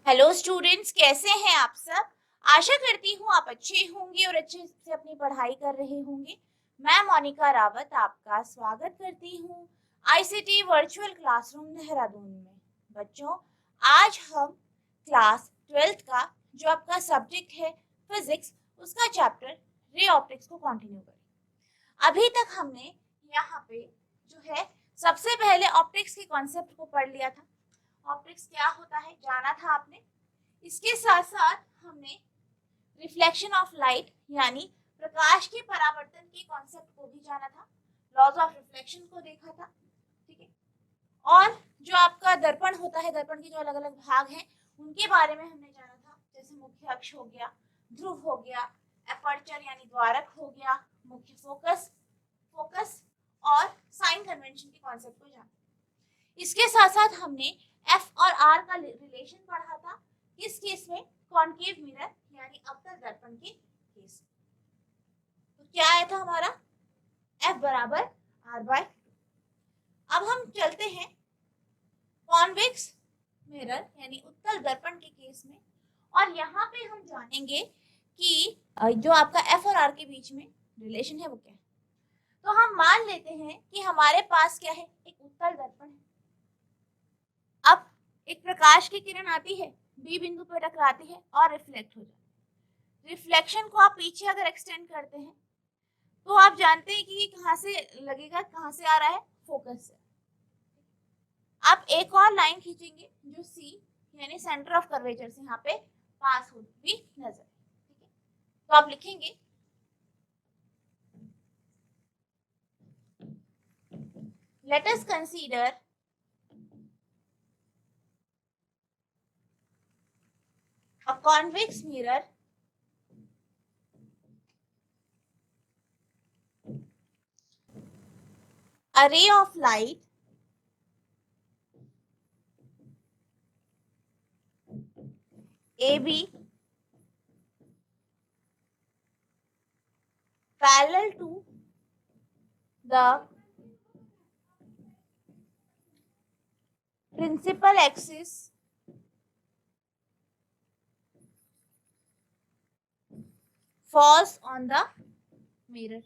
Hello students, कैसे हैं आप सब। आशा करती हूँ आप अच्छे होंगे और अच्छे से अपनी पढ़ाई कर रहे होंगे। मैं मोनिका रावत आपका स्वागत करती हूँ आईसीटी वर्चुअल क्लासरूम देहरादून में। बच्चों, आज हम क्लास 12th का जो आपका सब्जेक्ट है फिजिक्स, उसका चैप्टर रे ऑप्टिक्स को कंटिन्यू करें। अभी तक हमने यहाँ पे जो है सबसे पहले ऑप्टिक्स के कॉन्सेप्ट को पढ़ लिया था। ऑप्टिक्स क्या होता है जाना था आपने। इसके साथ साथ हमने रिफ्लेक्शन ऑफ लाइट यानी प्रकाश के परावर्तन के कॉन्सेप्ट को भी जाना था, लॉज ऑफ रिफ्लेक्शन को देखा था। ठीक है। और जो आपका दर्पण होता है, दर्पण के जो अलग अलग भाग हैं उनके बारे में हमने जाना था, जैसे मुख्य अक्ष हो गया, ध्रुव हो गया, एपर्चर यानी द्वारक हो गया, मुख्य फोकस फोकस और साइन कन्वेंशन के कॉन्सेप्ट को जाना। इसके साथ साथ हमने एफ और आर का रिलेशन पढ़ा था, किस केस में, कॉनकेव मिरर यानी अवतल दर्पण के केस में। तो क्या आया था हमारा, एफ बराबर आर बाय। अब हम चलते हैं कॉन्वेक्स मिरर यानी उत्तल दर्पण के केस में, और यहाँ पे हम जानेंगे कि जो आपका एफ और आर के बीच में रिलेशन है वो क्या है। तो हम मान लेते हैं कि हमारे पास क्या है, एक उत्तल दर्पण है। अब एक प्रकाश की किरण आती है, बी बिंदु पर टकराती है और रिफ्लेक्ट हो जाती है। रिफ्लेक्शन को आप पीछे अगर एक्सटेंड करते हैं तो आप जानते हैं कि ये कहाँ से लगेगा, कहाँ से आ रहा है, फोकस से। आप एक और लाइन खींचेंगे जो सी यानी सेंटर ऑफ कर्वेचर से यहाँ पे पास होती हुई नजर। ठीक है, तो आप लिखेंगे let us consider a convex mirror a ray of light AB parallel to the principal axis falls on the mirror।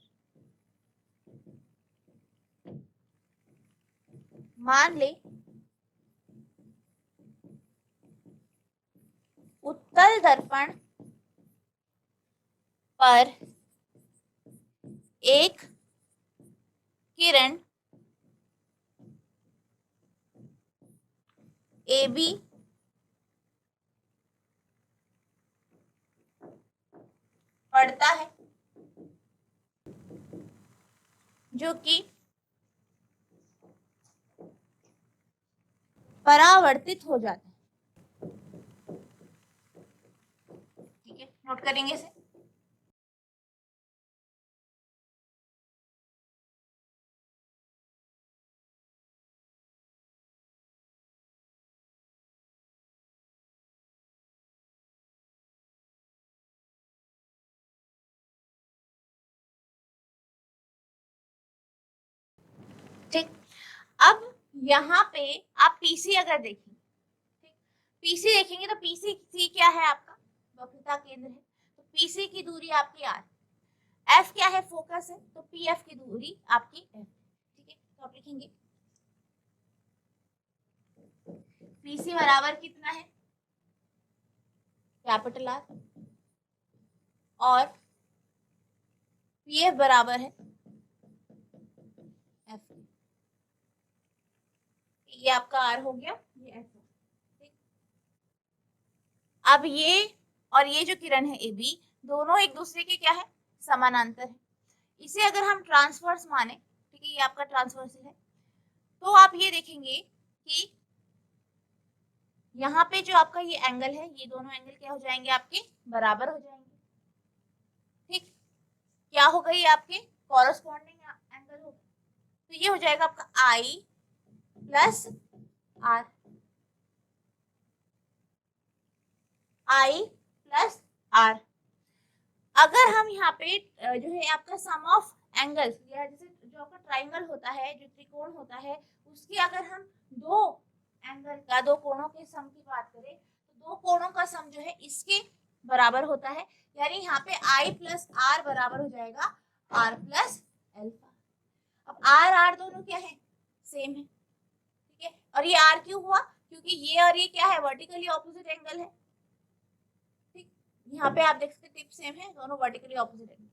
मान ले उत्तल दर्पण पर एक किरण AB पड़ता है जो कि परावर्तित हो जाता है। ठीक है, नोट करेंगे इसे। ठीक, अब यहाँ पे आप पीसी अगर देखें, ठीक, पीसी देखेंगे तो पीसी सी क्या है, आपका वक्रता केंद्र है, तो पीसी की दूरी आपकी आर, एफ क्या है, फोकस है, तो पी एफ की दूरी आपकी एफ। ठीक है, तो आप लिखेंगे पीसी बराबर कितना है, कैपिटल आर, और पी एफ बराबर है एफ। ये आपका आर हो गया, ये एफ। ठीक, अब ये और ये जो किरण है ए बी, दोनों एक दूसरे के क्या है, समानांतर है। इसे अगर हम ट्रांसवर्स माने, ठीक है, ये आपका ट्रांसवर्स है, तो आप ये देखेंगे कि यहाँ पे जो आपका ये एंगल है, ये दोनों एंगल क्या हो जाएंगे, आपके बराबर हो जाएंगे। ठीक, क्या हो गई, आपके कॉरस्पॉन्डिंग एंगल हो, तो ये हो जाएगा आपका I plus R, I plus R. अगर हम यहाँ पे जो है आपका सम ऑफ एंगल्स, या जैसे जो आपका ट्राइंगल होता है, जो त्रिकोण होता है, उसके अगर हम दो एंगल का, दो कोणों के सम की बात करें, तो दो कोणों का सम जो है इसके बराबर होता है, यानी यहाँ पे आई प्लस आर बराबर हो जाएगा आर प्लस एल्फा। अब आर आर दोनों क्या है, सेम है, ठीक है। और ये आर क्यों हुआ, क्योंकि ये और ये क्या है, वर्टिकली ऑपोजिट एंगल है, ठीक। यहाँ पे आप देख सकते टिप सेम है, दोनों वर्टिकली ऑपोजिट एंगल,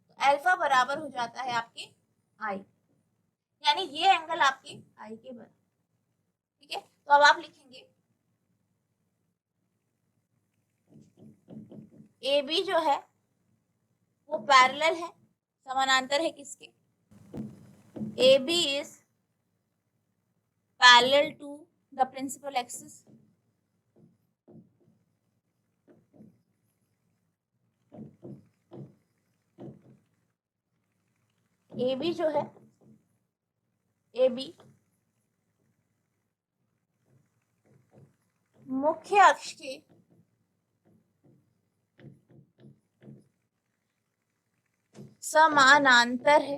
तो अल्फा बराबर हो जाता है आपके आई, यानी ये एंगल आपके आई के बराबर, ठीक है। तो अब आप लिखेंगे ए बी जो है वो पैरेलल है, समानांतर है किसके, A B is parallel to the principal axis, A B जो है, ए बी मुख्य अक्ष के समानांतर है,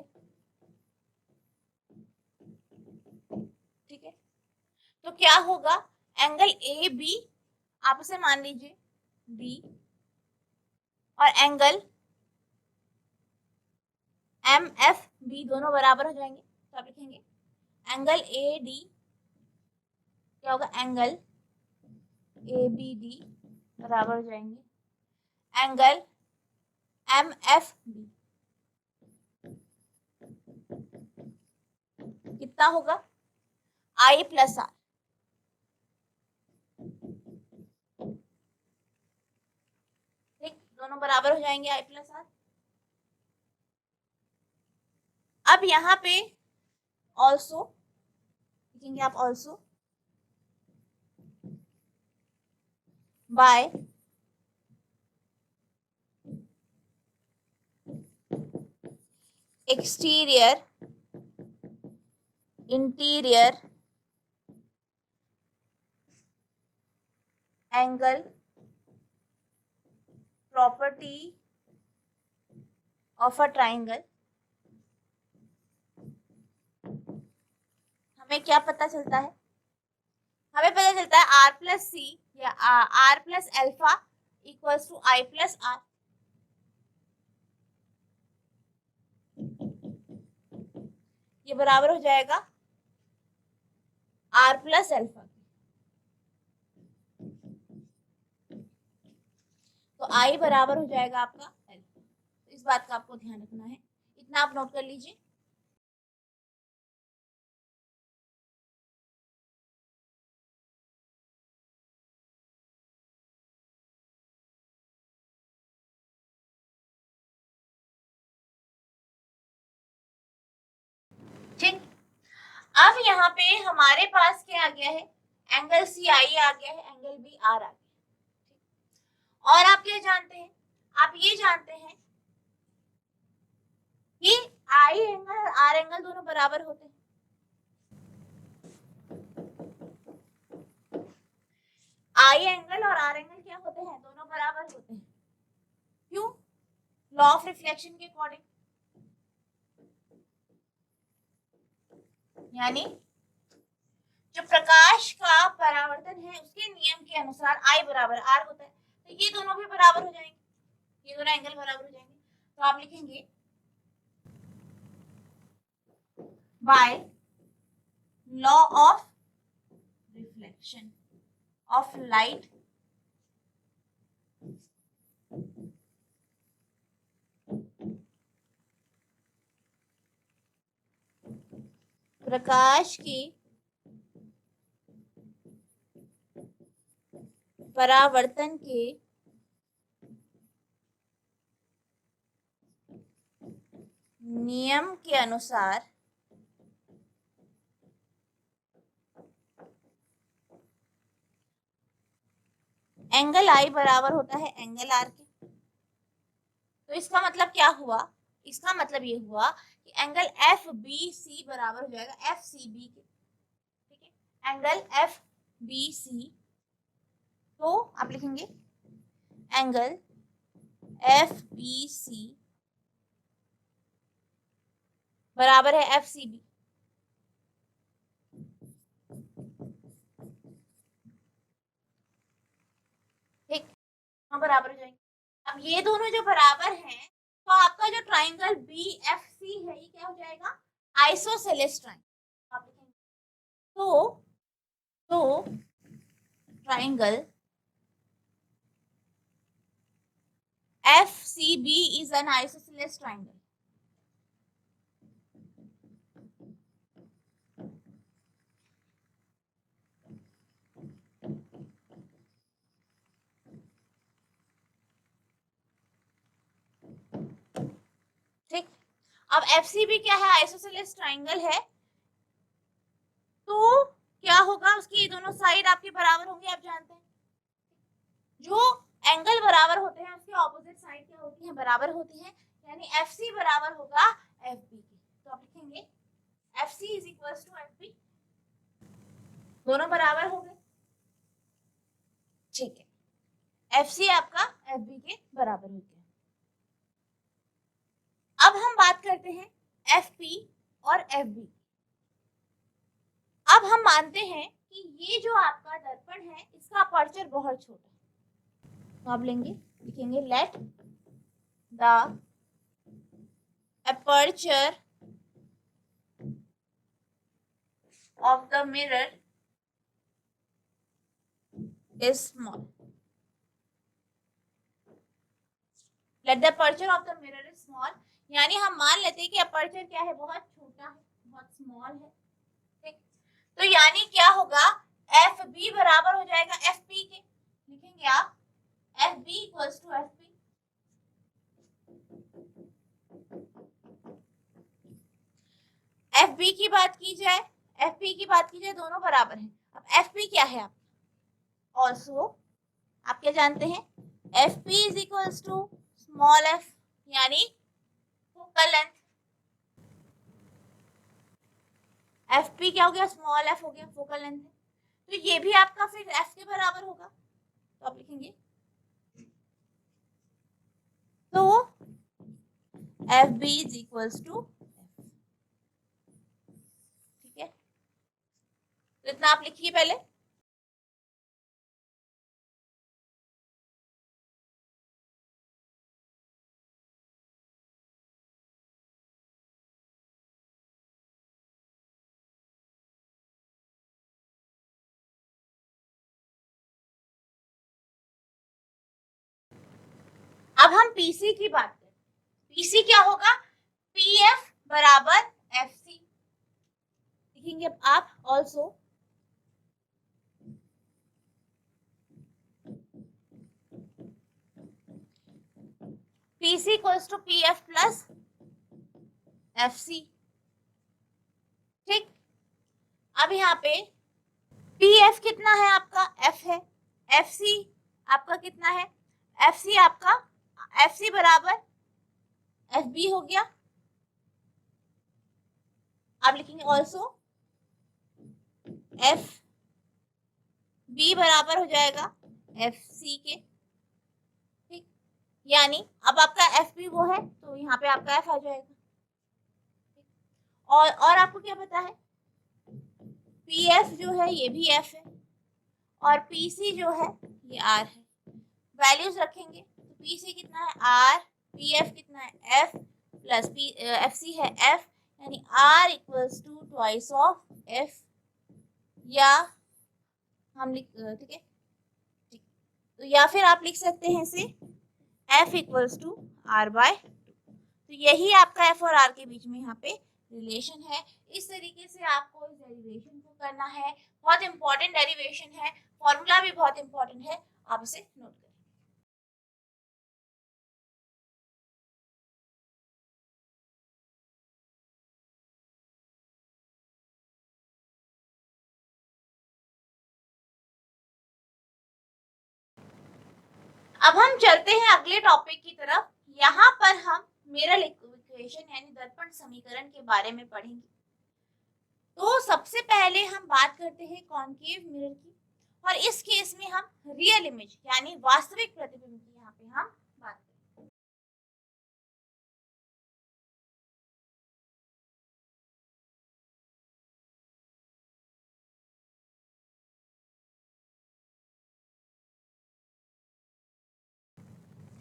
ठीक है। तो क्या होगा, एंगल ए बी आप इसे मान लीजिए डी, और एंगल एम एफ बी दोनों बराबर हो जाएंगे, तो आप लिखेंगे एंगल ए डी क्या होगा, एंगल ए बी डी बराबर हो जाएंगे एंगल एम एफ बी, कितना होगा, आई प्लस आर, ठीक, दोनों बराबर हो जाएंगे आई प्लस आर। अब यहाँ पे ऑल्सो लिखेंगे आप, also bye exterior interior angle property of a triangle, हमें क्या पता चलता है, हमें पता चलता है आर प्लस सी या R plus alpha equals to I plus R, ये बराबर हो जाएगा आर प्लस एल्फा, तो आई बराबर हो जाएगा आपका एल्फा। तो इस बात का आपको ध्यान रखना है, इतना आप नोट कर लीजिए। ठीक, अब यहाँ पे हमारे पास क्या आ गया है, एंगल सी आई आ गया है, एंगल बी आर आ गया, और आप क्या जानते हैं, आप ये जानते हैं कि आई एंगल और आर एंगल दोनों बराबर होते हैं, आई एंगल और आर एंगल क्या होते हैं, दोनों बराबर होते हैं, क्यों, लॉ ऑफ रिफ्लेक्शन के अकॉर्डिंग, यानी जो प्रकाश का परावर्तन है उसके नियम के अनुसार आई बराबर आर होता है, तो ये दोनों भी बराबर हो जाएंगे, ये दोनों एंगल बराबर हो जाएंगे, तो आप लिखेंगे by law of reflection of light प्रकाश की परावर्तन के नियम के अनुसार एंगल आई बराबर होता है एंगल आर के। तो इसका मतलब क्या हुआ, इसका मतलब ये हुआ कि एंगल एफ बी सी बराबर हो जाएगा एफ सी बी के, ठीक है, एंगल एफ बी सी, तो आप लिखेंगे एंगल एफ बी सी बराबर है एफ सी बी, बराबर हो जाएंगे। अब ये दोनों जो बराबर हैं तो आपका जो ट्राइंगल BFC है ये क्या हो जाएगा, आइसोसेलेस ट्राइंगल। आप लिखेंगे तो triangle FCB is an isosceles triangle। ठीक, अब FCB क्या है, आइसोसेलेस ट्राइंगल है, तो क्या होगा, उसकी दोनों साइड आपके बराबर होंगे। आप जानते हैं जो एंगल बराबर होते हैं उसकी ऑपोजिट साइड क्या होती है, बराबर होती है, यानी FC बराबर होगा FB के। तो आप लिखेंगे FC is equal to FB, दोनों बराबर हो गए। ठीक है, FC आपका FB के बराबर हो गया। अब हम बात करते हैं FP और FB। अब हम मानते हैं कि ये जो आपका दर्पण है इसका अपर्चर बहुत छोटा है, तो आप लिखेंगे let the aperture of the mirror is small। Let the aperture of the mirror is small, यानी हम मान लेते हैं कि अपर्चर क्या है, बहुत छोटा है, बहुत स्मॉल है। ठीक, तो यानी क्या होगा, FB बराबर हो जाएगा FP के। लिखेंगे आप FB equals to FP। FB की बात की जाए, FP की बात की जाए, दोनों बराबर हैं। अब FP क्या है, आप ऑल्सो आप क्या जानते हैं, FP is equals to small f, यानी फोकल लेंथ। FP क्या हो गया, स्मॉल f हो गया, फोकल लेंथ है, तो ये भी आपका फिर f के बराबर होगा। तो आप लिखेंगे तो FB इज इक्वल्स टू, ठीक है, तो इतना आप लिखिए पहले। अब हम PC की बात करें, PC क्या होगा, PF बराबर FC। लिखेंगे आप also PC equals to PF plus FC। ठीक, अब यहाँ पे PF कितना है आपका, F है, FC आपका कितना है, FC आपका FC बराबर FB हो गया। आप लिखेंगे ऑल्सो FB बराबर हो जाएगा FC के। ठीक, यानी अब आपका FB वो है तो यहाँ पे आपका F आ जाएगा। और आपको क्या पता है, PF जो है ये भी F है और PC जो है ये R है। वैल्यूज रखेंगे तो PC कितना है R, PF कितना है F प्लस FC है F, यानी R equals to twice of F, या हम लिख, ठीक है, तो या फिर आप लिख सकते हैं इसे F equals to R by 2। तो यही आपका F और R के बीच में यहाँ पे रिलेशन है। इस तरीके से आपको इस डेरिवेशन को करना है, बहुत इंपॉर्टेंट डेरिवेशन है, फॉर्मूला भी बहुत इंपॉर्टेंट है, आप इसे नोट करें। अब हम चलते हैं अगले टॉपिक की तरफ। यहाँ पर हम मिरर इक्वेशन यानी दर्पण समीकरण के बारे में पढ़ेंगे। तो सबसे पहले हम बात करते हैं कॉन्केव मिरर की, और इस केस में हम रियल इमेज यानी वास्तविक प्रतिबिंब की यहाँ पे हम बात करेंगे।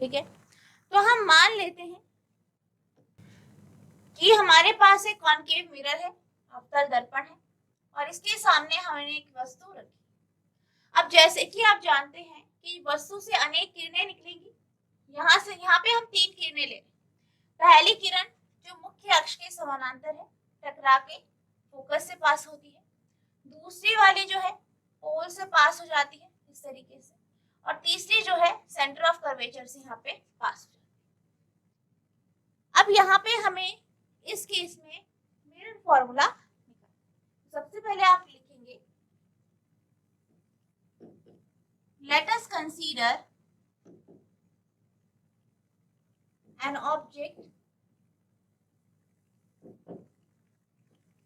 ठीक है, तो हम मान लेते हैं कि हमारे पास एक कॉनकेव मिरर है, अवतल दर्पण है, और इसके सामने हमने एक वस्तु रखी। अब जैसे कि आप जानते हैं कि वस्तु से अनेक किरणें निकलेंगी। यहाँ पे हम 3 किरणें ले रहे हैं। पहली किरण जो मुख्य अक्ष के समानांतर है, टकरा के फोकस से पास होती है। दूसरी वाली जो है पोल से पास हो जाती है इस तरीके से, और तीसरी जो है सेंटर ऑफ कर्वेचर से यहाँ पे पास हो जाती है। अब यहाँ पे हमें इस केस में मिरर फॉर्मूला, सबसे पहले आप लिखेंगे, let us consider an object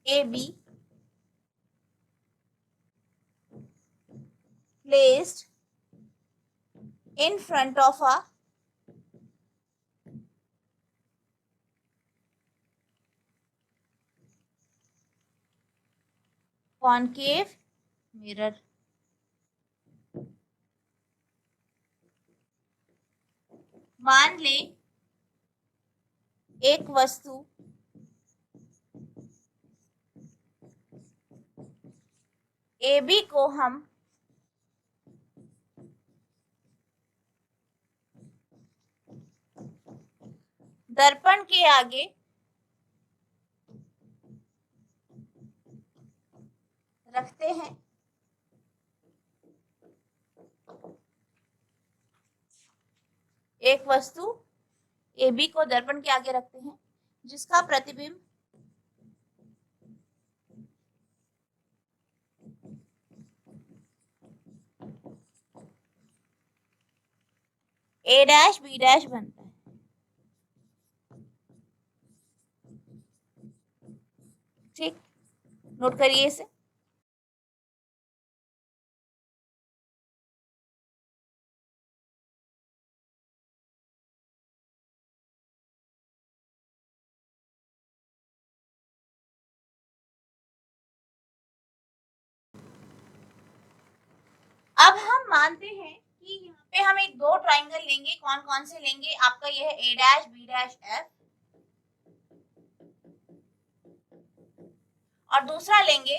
AB placed in front of a concave mirror. मान ले एक वस्तु AB को हम दर्पण के आगे रखते हैं। एक वस्तु AB को दर्पण के आगे रखते हैं जिसका प्रतिबिंब A डैश B डैश बनता है। ठीक, नोट करिए इसे। अब हम मानते हैं कि यहाँ पे हम एक 2 ट्राइंगल लेंगे। कौन कौन से लेंगे? आपका यह है A dash B dash F, और दूसरा लेंगे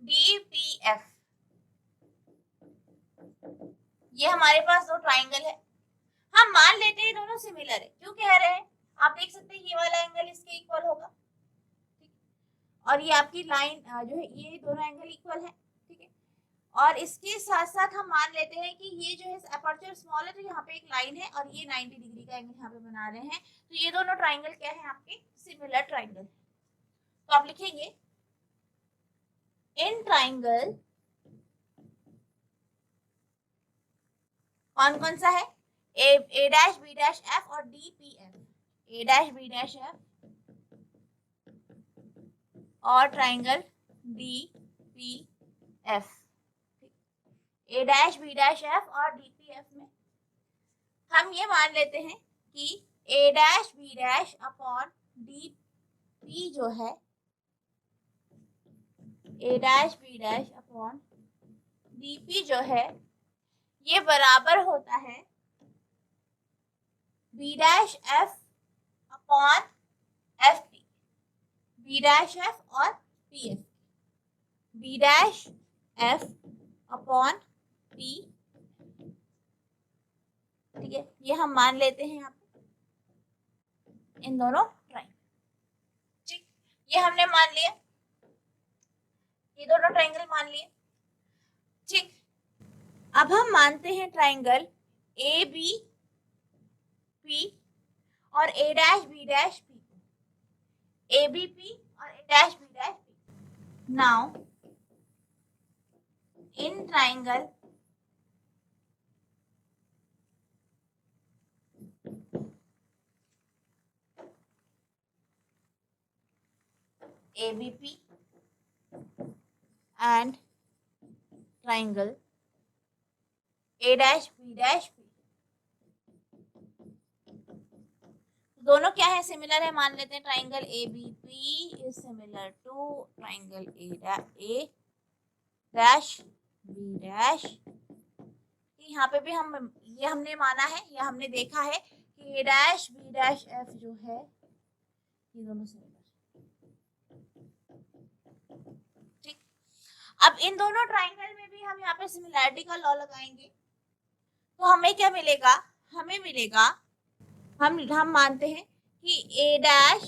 DPF। ये हमारे पास 2 ट्राइंगल है। हम मान लेते हैं दोनों सिमिलर है। क्यों कह रहे हैं? आप देख सकते हैं ये वाला एंगल इसके इक्वल होगा, और ये आपकी लाइन जो है ये दोनों एंगल इक्वल है। ठीक है, और इसके साथ साथ हम मान लेते हैं कि ये जो है अपर्चर स्मॉल है, तो यहाँ पे एक लाइन है और ये 90 डिग्री का एंगल यहाँ पे बना रहे हैं। तो ये दोनों ट्राइंगल क्या है? आपके सिमिलर ट्राइंगल। तो आप लिखेंगे इन ट्राइंगल कौन कौन सा है? A dash B dash F और DPF। A dash B dash F और triangle DPF। A dash B dash F और DPF में हम ये मान लेते हैं कि A dash B dash upon DP जो है A dash B dash upon DP जो है ये बराबर होता है B dash F upon FP। B dash F और PF, B dash F upon P। ठीक है, ये हम मान लेते हैं यहाँ पे इन दोनों ट्राइंगल। ठीक, ये हमने मान लिया, ये दोनों ट्राइंगल मान लिए। ठीक, अब हम मानते हैं ट्राइंगल ABP और A dash B dash P, ABP और A dash B dash P। Now in triangle ABP and triangle A dash B dash P, दोनों क्या है? सिमिलर है। मान लेते हैं triangle ABP is similar to triangle A dash B dash. यहाँ पे भी हम ये हमने माना है या हमने देखा है K dash B dash F जो है ये दोनों सिमिलर। ठीक, अब इन दोनों ट्राइंगल में भी हम यहाँ पे सिमिलैरिटी का लॉ लगाएंगे तो हमें क्या मिलेगा, हमें मिलेगा, हम मानते हैं कि A डैश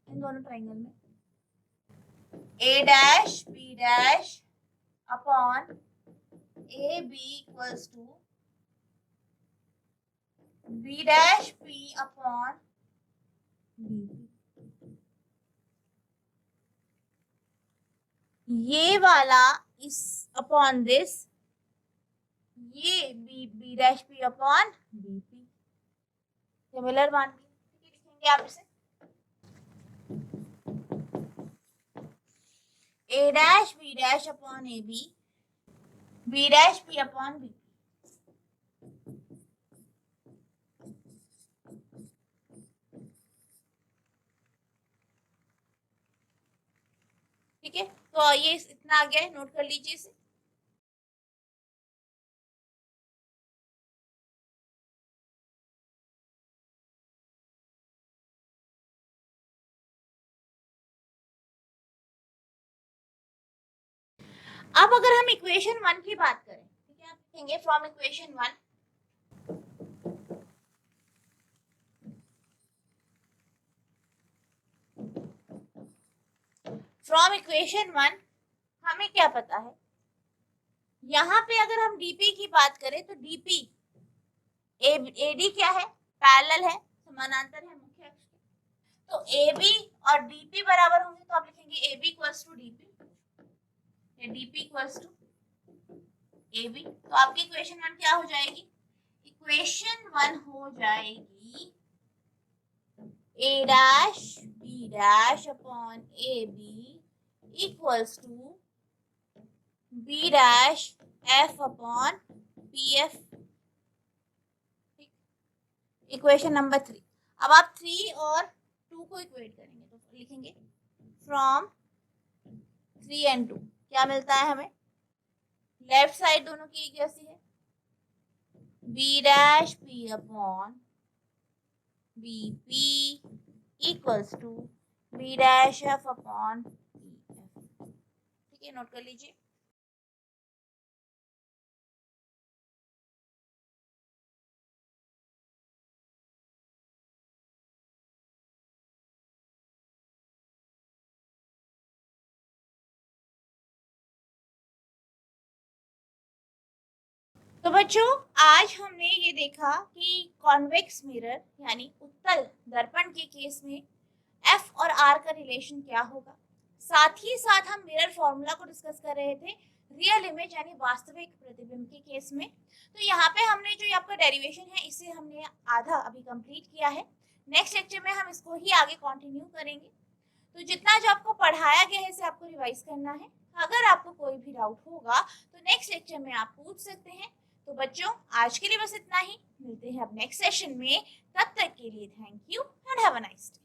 इन दोनों ट्राइंगल में A dash B dash upon AB equals to B dash P upon BP। ये वाला इस अपॉन दिस, ये B dash P upon BP similar मान के लिखेंगे आप इसे। A dash B dash upon AB, B dash P upon BP। ठीक है, तो ये इतना आ गया है, नोट कर लीजिए इसे। अब अगर हम इक्वेशन 1 की बात करें, ठीक है, आप लिखेंगे फ्रॉम इक्वेशन 1, फ्रॉम इक्वेशन 1 हमें क्या पता है, यहाँ पे अगर हम डीपी की बात करें तो डीपी एडी क्या है, पैरेलल है, समानांतर है मुख्य अक्ष के, तो एबी और डीपी बराबर होंगे तो आप लिखेंगे AB equals to DP, DP equals to AB. तो आपकी इक्वेशन 1 क्या हो जाएगी, इक्वेशन 1 हो जाएगी A dash B dash upon A B equals to B dash F upon P F. Equation number 3। अब आप 3 और 2 को इक्वेट करेंगे तो लिखेंगे फ्रॉम 3 एंड 2 क्या मिलता है हमें, लेफ्ट साइड दोनों की एक जैसी है, B dash P upon B P equals to B dash F upon P F. ठीक है, नोट कर लीजिए। तो बच्चों आज हमने ये देखा कि कॉन्वेक्स मिरर यानी उत्तल दर्पण के केस में एफ और आर का रिलेशन क्या होगा, साथ ही साथ हम मिरर फॉर्मूला को डिस्कस कर रहे थे रियल इमेज यानी वास्तविक प्रतिबिंब के केस में। तो यहाँ पे हमने जो आपका डेरिवेशन है इसे हमने आधा अभी कंप्लीट किया है, नेक्स्ट लेक्चर में हम इसको ही आगे कंटिन्यू करेंगे। तो जितना जो आपको पढ़ाया गया है इसे आपको रिवाइज करना है, अगर आपको कोई भी डाउट होगा तो नेक्स्ट लेक्चर में आप पूछ सकते हैं। तो बच्चों आज के लिए बस इतना ही, मिलते हैं अब नेक्स्ट सेशन में, तब तक के लिए thank you and have a nice day.